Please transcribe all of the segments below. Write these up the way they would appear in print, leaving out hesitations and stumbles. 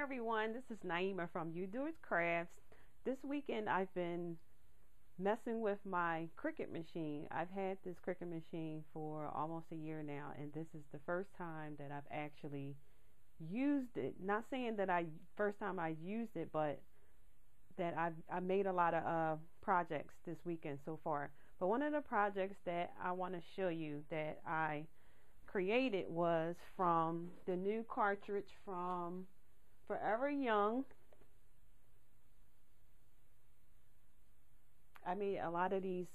everyone, this is Naima from UDC Crafts. This weekend I've been messing with my Cricut machine. I've had this Cricut machine for almost a year now, and this is the first time that I've actually used it. Not saying that first time I used it, but that I made a lot of projects this weekend so far. But one of the projects that I want to show you that I created was from the new cartridge from Forever Young. I made a lot of these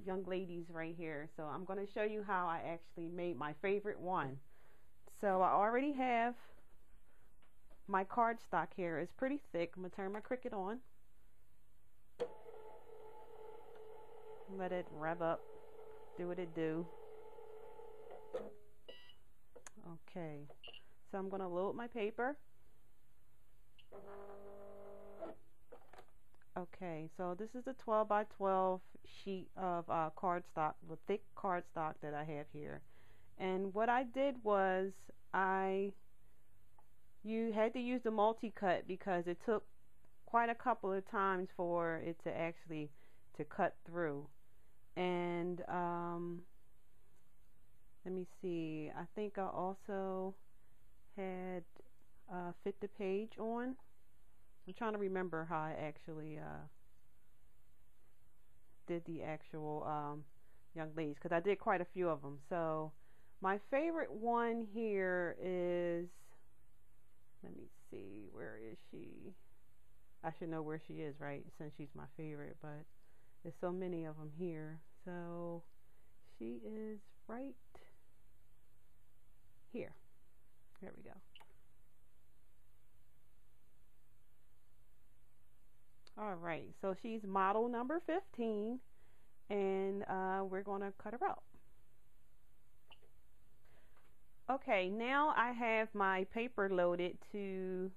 young ladies right here, so I'm going to show you how I actually made my favorite one. So I already have my cardstock here. It's pretty thick. I'm going to turn my Cricut on, let it rev up, do what it do. Okay, so I'm going to load my paper. Okay, so this is a 12 by 12 sheet of cardstock, the thick cardstock that I have here. And what I did was you had to use the multi-cut because it took quite a couple of times for it to actually cut through. And let me see, I think I also had fit the page on. I'm trying to remember how I actually did the actual young ladies, because I did quite a few of them. So my favorite one here is, let me see, where is she? I should know where she is, right, since she's my favorite, but there's so many of them here. So she is right here. There we go. All right, so she's model number 15, and we're going to cut her out. Okay, now I have my paper loaded to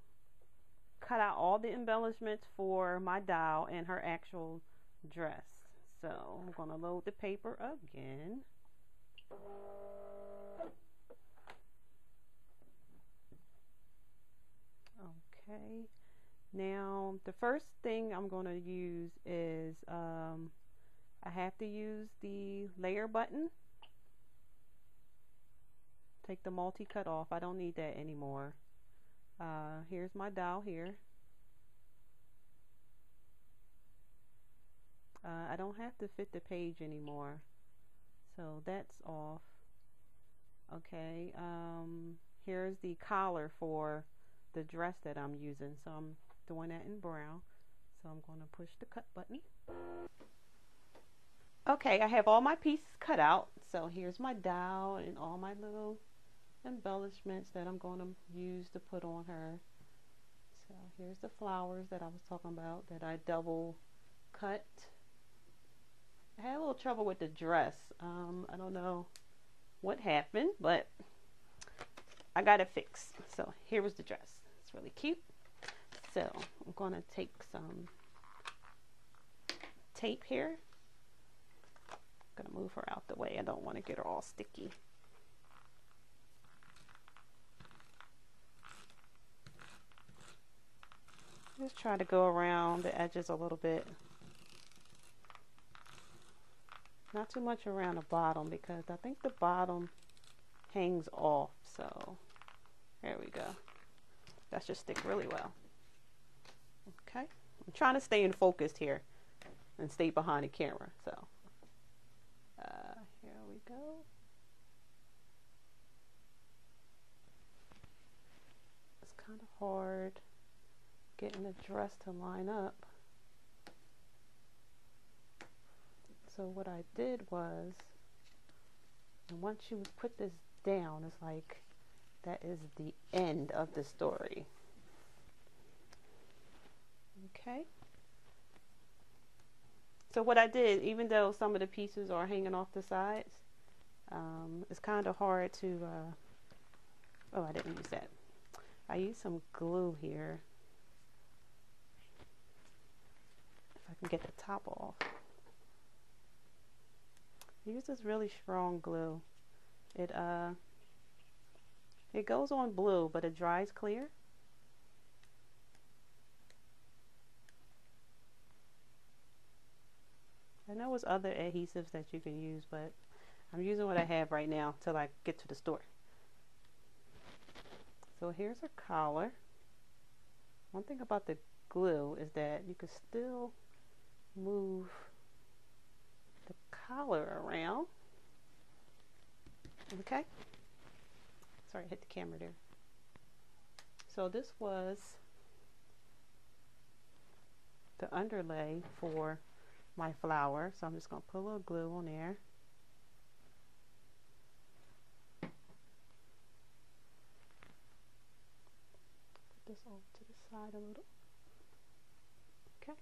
cut out all the embellishments for my doll and her actual dress. So I'm going to load the paper again. Okay. Now, the first thing I'm going to use is, I have to use the layer button. Take the multi-cut off. I don't need that anymore. Here's my doll here. I don't have to fit the page anymore, so that's off. Okay, here's the collar for the dress that I'm using, so I'm doing that in brown. So I'm going to push the cut button. Okay, I have all my pieces cut out. So here's my doll and all my little embellishments that I'm going to use to put on her. So here's the flowers that I was talking about that I double cut. I had a little trouble with the dress. I don't know what happened, but I got it fixed. So here was the dress. It's really cute. So I'm going to take some tape here. I'm going to move her out the way. I don't want to get her all sticky. Just try to go around the edges a little bit. Not too much around the bottom, because I think the bottom hangs off. So there we go. That should stick really well. Okay, I'm trying to stay in focus here and stay behind the camera. So here we go. It's kind of hard getting the dress to line up. So what I did was, and once you put this down, it's like that is the end of the story. Okay. So what I did, even though some of the pieces are hanging off the sides, it's kind of hard to, oh, I didn't use that. I used some glue here. If I can get the top off. Use this really strong glue. It goes on blue, but it dries clear. I know there's other adhesives that you can use, but I'm using what I have right now till I get to the store. So here's a collar. One thing about the glue is that you can still move the collar around. Okay. Sorry, I hit the camera there. So this was the underlay for my flower. So I'm just going to put a little glue on there. Put this off to the side a little. Okay.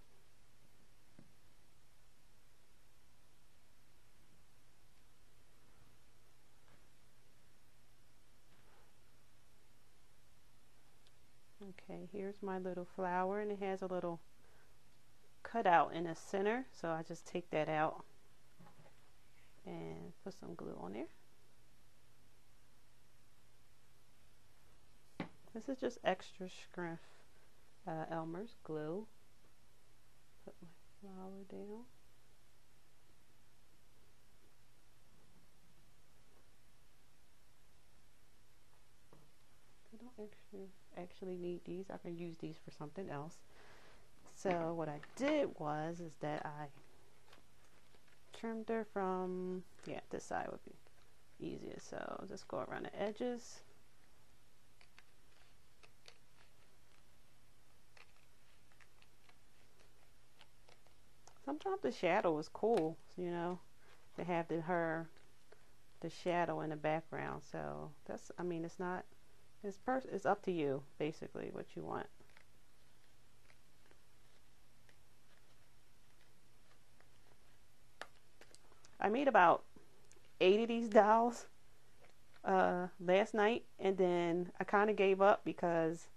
Okay, here's my little flower, and it has a little cutout in the center, so I just take that out and put some glue on there. This is just extra strength Elmer's glue. Put my flower down. I don't actually need these. I can use these for something else. So what I did was that I trimmed her from, this side would be easiest. So just go around the edges. Sometimes the shadow is cool, you know, to have the shadow in the background. So that's, I mean, it's not, it's up to you, basically, what you want. I made about 8 of these dolls last night, and then I kind of gave up because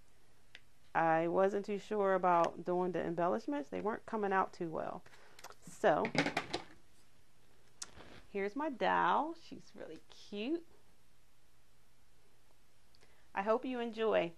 I wasn't too sure about doing the embellishments. They weren't coming out too well. So here's my doll. She's really cute. I hope you enjoy.